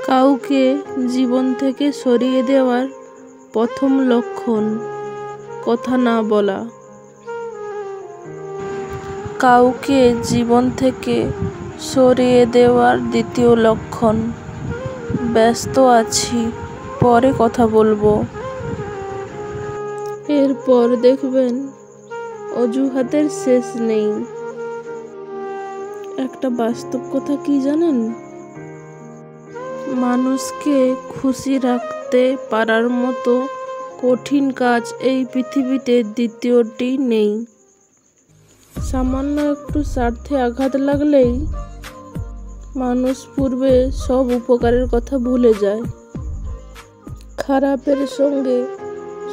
কাউকে জীবন থেকে সরিয়ে দেওয়ার প্রথম লক্ষণ কথা না বলা। কাউকে জীবন থেকে সরিয়ে দেওয়ার দ্বিতীয় লক্ষণ ব্যস্ত আছি, পরে কথা বলবো। এরপর দেখবেন অজুহাতের শেষ নেই। একটা বাস্তব কথা কি জানেন? মানুষকে খুশি রাখতে পারার মতো কঠিন কাজ এই পৃথিবীতে দ্বিতীয়টি নেই। সামান্য একটু স্বার্থে আঘাত লাগলেই মানুষ পূর্বে সব উপকারের কথা ভুলে যায়। খারাপের সঙ্গে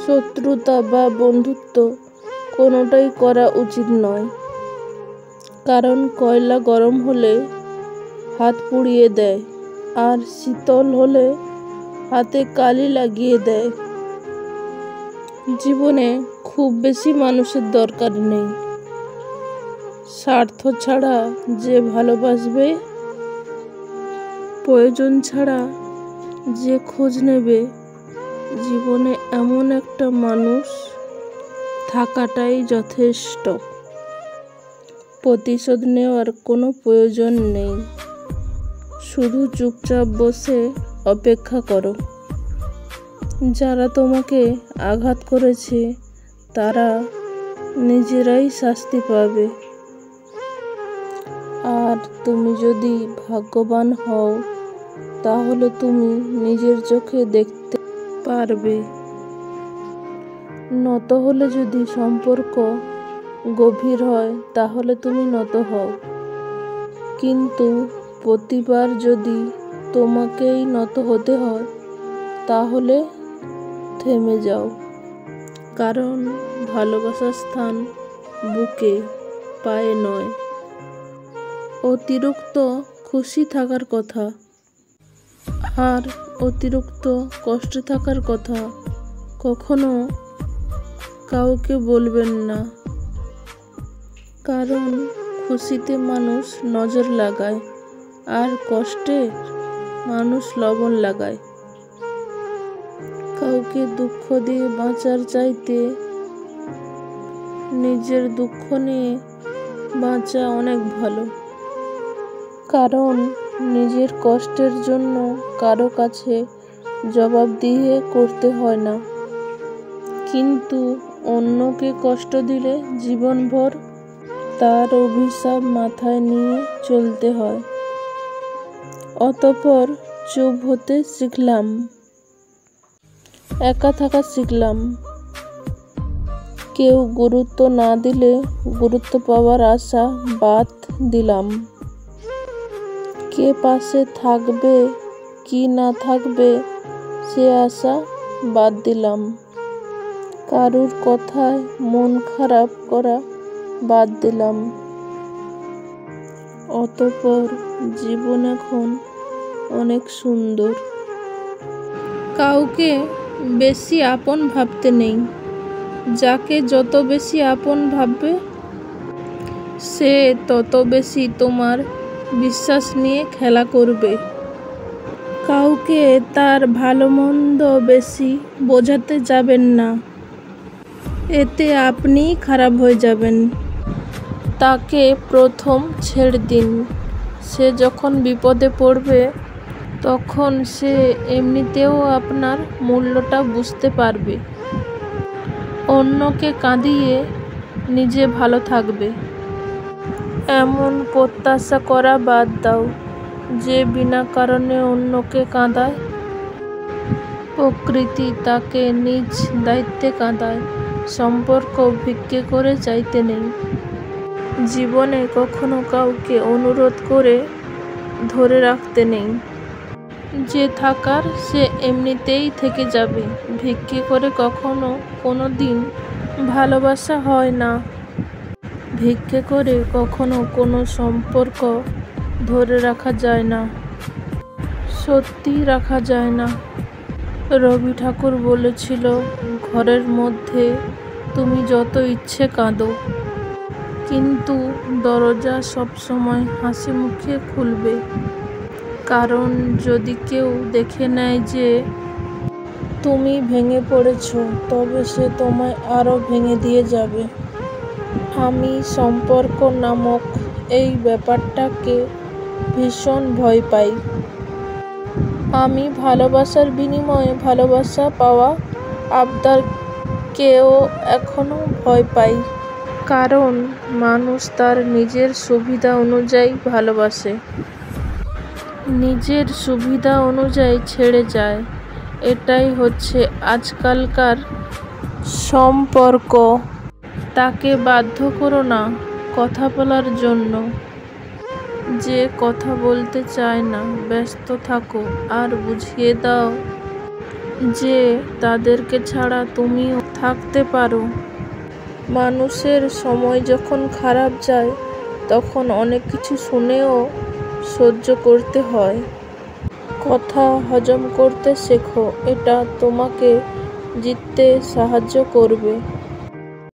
শত্রুতা বা বন্ধুত্ব কোনোটাই করা উচিত নয়, কারণ কয়লা গরম হলে হাত পুড়িয়ে দেয়, আর শীতল হলে হাতে কালি লাগিয়ে দেয়। জীবনে খুব বেশি মানুষের দরকার নেই। স্বার্থ ছাড়া যে ভালোবাসবে, প্রয়োজন ছাড়া যে খোঁজ নেবে, জীবনে এমন একটা মানুষ থাকাটাই যথেষ্ট। প্রতিশোধ নেওয়ার কোনো প্রয়োজন নেই, শুধু চুপচাপ বসে অপেক্ষা করো। যারা তোমাকে আঘাত করেছে তারা নিজেরাই শাস্তি পাবে। আর তুমি যদি ভাগ্যবান হও তাহলে তুমি নিজের চোখে দেখতে পারবে। নত হলে যদি সম্পর্ক গভীর হয় তাহলে তুমি নত হও, কিন্তু প্রতিবার যদি তোমাকেই নত হতে হয় তাহলে থেমে যাও। কারণ ভালোবাসার স্থান বুকে, পায়ে নয়। অতিরিক্ত খুশি থাকার কথা আর অতিরিক্ত কষ্টে থাকার কথা কখনো কাউকে বলবেন না, কারণ খুশিতে মানুষ নজর লাগায় আর কষ্টে মানুষ লবণ লাগায়। কাউকে দুঃখ দিয়ে বাঁচার চাইতে নিজের দুঃখ নিয়ে বাঁচা অনেক ভালো, কারণ নিজের কষ্টের জন্য কারো কাছে জবাবদিহি করতে হয় না, কিন্তু অন্যকে কষ্ট দিলে জীবনভর তার অভিশাপ মাথায় নিয়ে চলতে হয়। অতঃপর চুপ হতে শিখলাম, একা থাকা শিখলাম। কেউ গুরুত্ব না দিলে গুরুত্ব পাওয়ার আশা বাদ দিলাম। কে পাশে থাকবে কি না থাকবে সে আশা বাদ দিলাম। কারুর কথায় মন খারাপ করা বাদ দিলাম। অতঃপর জীবন এখন অনেক সুন্দর। কাউকে বেশি আপন ভাবতে নেই। যাকে যত বেশি আপন ভাববে সে তত বেশি তোমার বিশ্বাস নিয়ে খেলা করবে। কাউকে তার ভালো মন্দ বেশি বোঝাতে যাবেন না, এতে আপনিই খারাপ হয়ে যাবেন। তাকে প্রথম ছেড়ে দিন। সে যখন বিপদে পড়বে তখন সে এমনিতেও আপনার মূল্যটা বুঝতে পারবে। অন্যকে কাঁদিয়ে নিজে ভালো থাকবে এমন প্রত্যাশা করা বাদ দাও যে বিনা কারণে অন্যকে কাঁদায়। প্রকৃতি তাকে নিজ দায়িত্বে কাঁদায়। সম্পর্ক ভিক্ষে করে চাইতে নেই। জীবনে কখনো কাউকে অনুরোধ করে ধরে রাখতে নেই। যে থাকার সে এমনিতেই থেকে যাবে। ভিক্ষে করে কখনো কোনো দিন ভালোবাসা হয় না। ভিক্ষে করে কখনো কোনো সম্পর্ক ধরে রাখা যায় না, সত্যি রাখা যায় না। রবি ঠাকুর বলেছিল, ঘরের মধ্যে তুমি যত ইচ্ছে কাঁদো, কিন্তু দরজা সবসময় হাসি মুখে খুলবে। কারণ যদি কেউ দেখে নেয় যে তুমি ভেঙে পড়েছ, তবে সে তোমায় আরও ভেঙে দিয়ে যাবে। আমি সম্পর্ক নামক এই ব্যাপারটাকে ভীষণ ভয় পাই। আমি ভালোবাসার বিনিময়ে ভালোবাসা পাওয়া আবদারকেও এখনো ভয় পাই। কারণ মানুষ তার নিজের সুবিধা অনুযায়ী ভালোবাসে, নিজের সুবিধা অনুযায়ী ছেড়ে যায়। এটাই হচ্ছে আজকালকার সম্পর্ক। তাকে বাধ্য করো না কথা বলার জন্য। যে কথা বলতে চায় না, ব্যস্ত থাকো আর বুঝিয়ে দাও যে তাদেরকে ছাড়া তুমিও থাকতে পারো। মানুষের সময় যখন খারাপ যায়, তখন অনেক কিছু শুনেও সহ্য করতে হয়। কথা হজম করতে শেখো, এটা তোমাকে জিততে সাহায্য করবে।